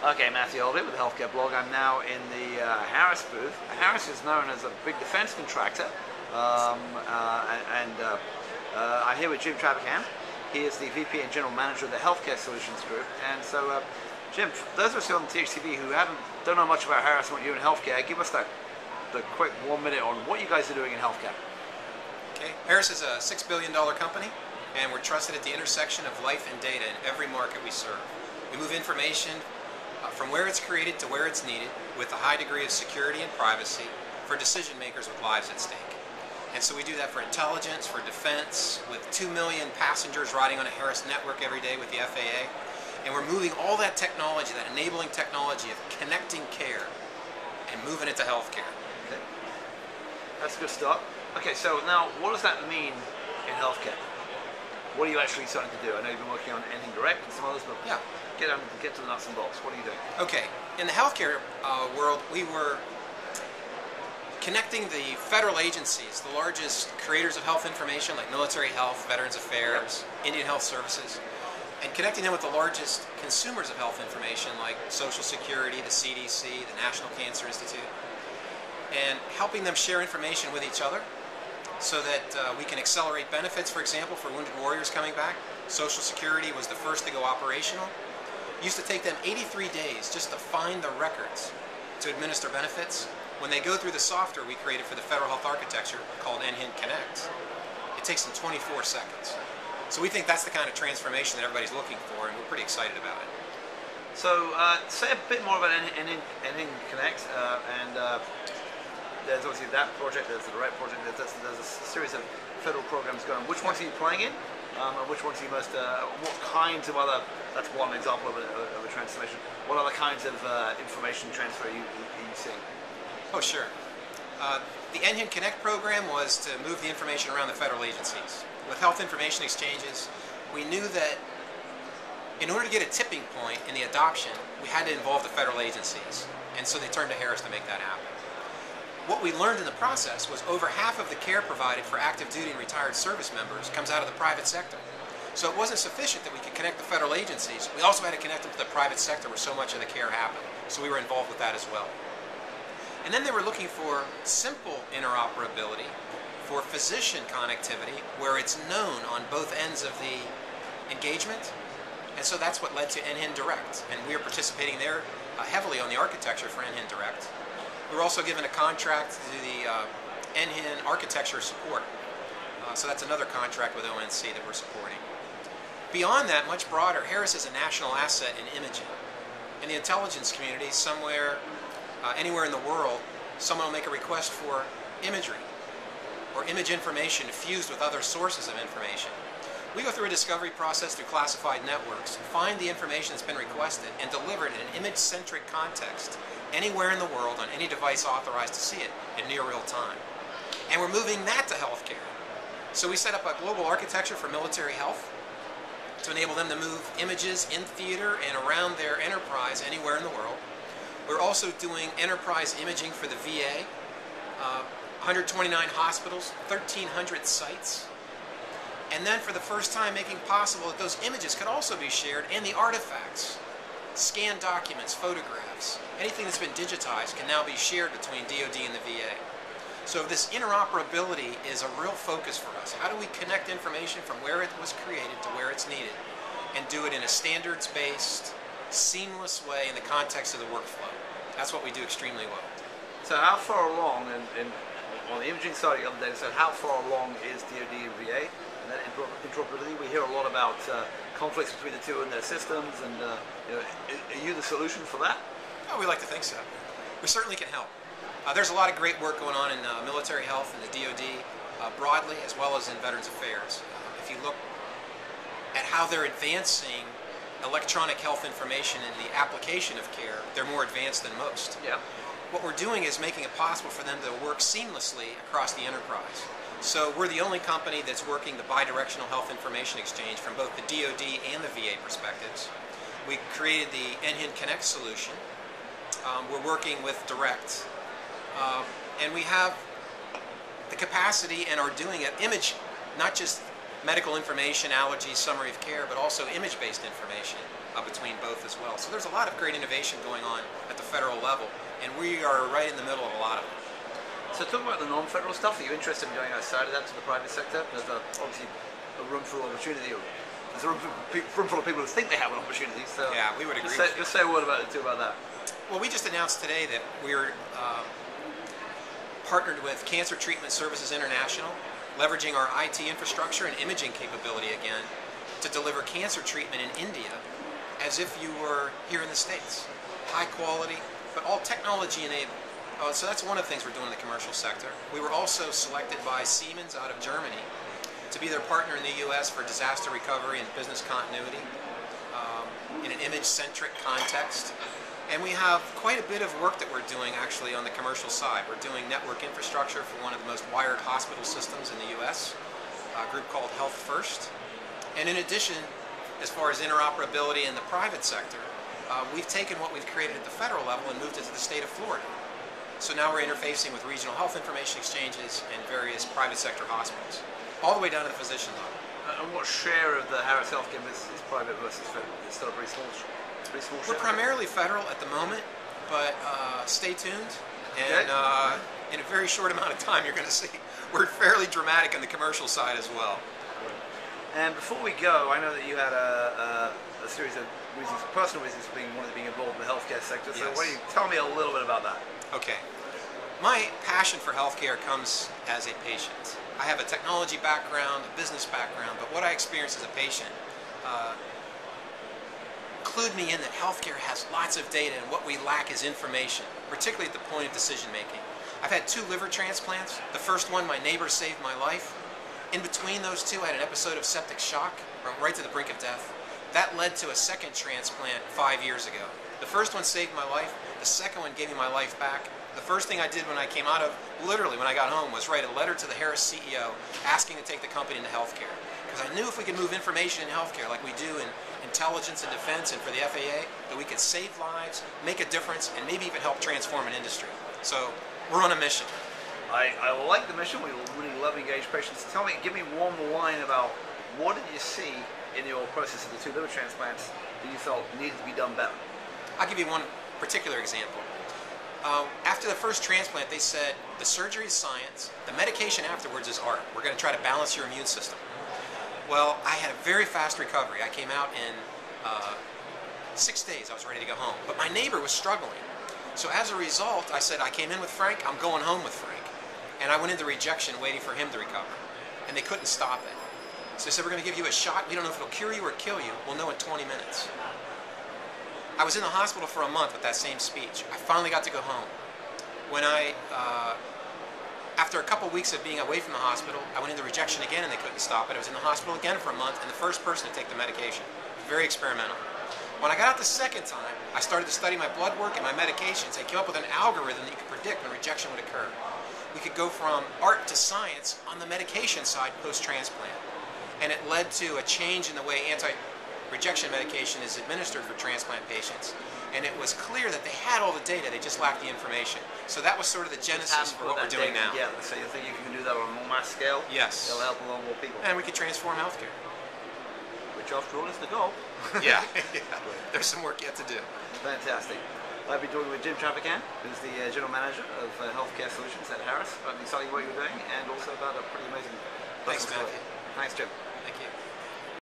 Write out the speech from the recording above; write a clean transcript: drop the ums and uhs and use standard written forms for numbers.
Okay, Matthew Oldham with the Healthcare Blog. I'm now in the Harris booth. Harris is known as a big defense contractor, I'm here with Jim Traficant. He is the VP and General Manager of the Healthcare Solutions Group. And so, Jim, for those of us here on THCV who don't know much about Harris and what you do in healthcare, give us the quick 1 minute on what you guys are doing in healthcare. Okay, Harris is a $6 billion company, and we're trusted at the intersection of life and data in every market we serve. We move information from where it's created to where it's needed with a high degree of security and privacy for decision makers with lives at stake. And so we do that for intelligence, for defense, with 2 million passengers riding on a Harris network every day with the FAA. And we're moving all that technology, that enabling technology of connecting care and moving it to healthcare. Okay. That's a good start. Okay, so now what does that mean in healthcare? What are you actually starting to do? I know you've been working on Anything Direct and some others, but yeah. Get to the nuts and bolts. What are you doing? Okay, in the healthcare world, we were connecting the federal agencies, the largest creators of health information like Military Health, Veterans Affairs, Indian Health Services, and connecting them with the largest consumers of health information like Social Security, the CDC, the National Cancer Institute, and helping them share information with each other so that we can accelerate benefits, for example, for wounded warriors coming back. Social Security was the first to go operational. It used to take them 83 days just to find the records to administer benefits. When they go through the software we created for the Federal Health Architecture called NHIN Connect, it takes them 24 seconds. So we think that's the kind of transformation that everybody's looking for, and we're pretty excited about it. So say a bit more about NHIN Connect, there's obviously that project, there's the Direct project, there's a series of federal programs going on. Which ones are you playing in? And which ones are you most, what kinds of other, that's one example of a transformation, what other kinds of information transfer are you seeing? Oh, sure. The NHIN Connect program was to move the information around the federal agencies. With health information exchanges, we knew that in order to get a tipping point in the adoption, we had to involve the federal agencies. And so they turned to Harris to make that happen. What we learned in the process was over half of the care provided for active duty and retired service members comes out of the private sector. So it wasn't sufficient that we could connect the federal agencies. We also had to connect them to the private sector where so much of the care happened. So we were involved with that as well. And then they were looking for simple interoperability for physician connectivity where it's known on both ends of the engagement. And so that's what led to NHIN Direct. And we are participating there heavily on the architecture for NHIN Direct. We were also given a contract to do the NHIN architecture support. So that's another contract with ONC that we're supporting. Beyond that, much broader, Harris is a national asset in imaging. In the intelligence community, somewhere, anywhere in the world, someone will make a request for imagery or image information fused with other sources of information. We go through a discovery process through classified networks, find the information that's been requested, and deliver it in an image-centric context anywhere in the world on any device authorized to see it in near real time. And we're moving that to healthcare. So we set up a global architecture for military health to enable them to move images in theater and around their enterprise anywhere in the world. We're also doing enterprise imaging for the VA, 129 hospitals, 1,300 sites. And then for the first time making possible that those images could also be shared and the artifacts, scanned documents, photographs, anything that's been digitized can now be shared between DoD and the VA. So this interoperability is a real focus for us. How do we connect information from where it was created to where it's needed and do it in a standards-based, seamless way in the context of the workflow? That's what we do extremely well. So how far along, on the imaging side of the other data, so how far along is DoD and VA? And that interoperability, we hear a lot about conflicts between the two and their systems, and are you the solution for that? Oh, we like to think so. We certainly can help. There's a lot of great work going on in military health and the DoD broadly, as well as in Veterans Affairs. If you look at how they're advancing electronic health information in the application of care, they're more advanced than most. Yeah. What we're doing is making it possible for them to work seamlessly across the enterprise. So we're the only company that's working the bidirectional health information exchange from both the DoD and the VA perspectives. We created the NHIN Connect solution. We're working with Direct. And we have the capacity and are doing an image, not just medical information, allergies, summary of care, but also image-based information between both as well. So there's a lot of great innovation going on at the federal level, and we are right in the middle of a lot of it. So talk about the non-federal stuff. Are you interested in going outside of that to the private sector? There's obviously a room full of opportunity. There's a room full of people who think they have an opportunity. So yeah, we would agree. Just say a word about it too about that. Well, we just announced today that we're partnered with Cancer Treatment Services International, leveraging our IT infrastructure and imaging capability again to deliver cancer treatment in India as if you were here in the States. High quality, but all technology enabled. So that's one of the things we're doing in the commercial sector. We were also selected by Siemens out of Germany to be their partner in the U.S. for disaster recovery and business continuity in an image-centric context. And we have quite a bit of work that we're doing actually on the commercial side. We're doing network infrastructure for one of the most wired hospital systems in the U.S., a group called Health First. And in addition, as far as interoperability in the private sector, we've taken what we've created at the federal level and moved it to the state of Florida. So now we're interfacing with regional health information exchanges and various private sector hospitals, all the way down to the physician level. And what share of the Harris Healthcare business is private versus federal? It's still a pretty small share. We're primarily federal at the moment, but stay tuned. And in a very short amount of time, you're going to see we're fairly dramatic on the commercial side as well. And before we go, I know that you had a series of reasons, personal reasons for being involved in the healthcare sector. So Yes. why don't you tell me a little bit about that? Okay. My passion for healthcare comes as a patient. I have a technology background, a business background, but what I experienced as a patient clued me in that healthcare has lots of data and what we lack is information, particularly at the point of decision making. I've had 2 liver transplants. The first one, my neighbor saved my life. In between those 2, I had an episode of septic shock, right to the brink of death. That led to a second transplant 5 years ago. The first one saved my life. The second one gave me my life back. The first thing I did when I came out of, literally when I got home, was write a letter to the Harris CEO asking to take the company into healthcare. Because I knew if we could move information in healthcare like we do in intelligence and defense and for the FAA, that we could save lives, make a difference, and maybe even help transform an industry. So we're on a mission. I like the mission. We really love engaged patients. Give me one line about what did you see in your process of the 2 liver transplants that you felt needed to be done better? I'll give you one particular example. After the first transplant, they said the surgery is science, the medication afterwards is art. We're going to try to balance your immune system. Well, I had a very fast recovery. I came out in 6 days. I was ready to go home. But my neighbor was struggling. So as a result, I said, I came in with Frank, I'm going home with Frank. And I went into rejection waiting for him to recover. And they couldn't stop it. So they said, we're going to give you a shot. We don't know if it'll cure you or kill you. We'll know in 20 minutes. I was in the hospital for a month with that same speech. I finally got to go home. When after a couple weeks of being away from the hospital, I went into rejection again and they couldn't stop it. I was in the hospital again for a month and the first person to take the medication. Very experimental. When I got out the second time, I started to study my blood work and my medications. I came up with an algorithm that you could predict when rejection would occur. We could go from art to science on the medication side post-transplant. And it led to a change in the way anti-rejection medication is administered for transplant patients. And it was clear that they had all the data, they just lacked the information. So that was sort of the genesis for what we're doing now. Yeah, so you think you can do that on a more mass scale? Yes. It'll help a lot more people. And we could transform healthcare. Which after all is the goal. Yeah. There's some work yet to do. Fantastic. I've been talking with Jim Traficant, who's the General Manager of Healthcare Solutions at Harris, about the exciting work you're doing and also about a pretty amazing... Thanks, Matthew. Thanks, Jim.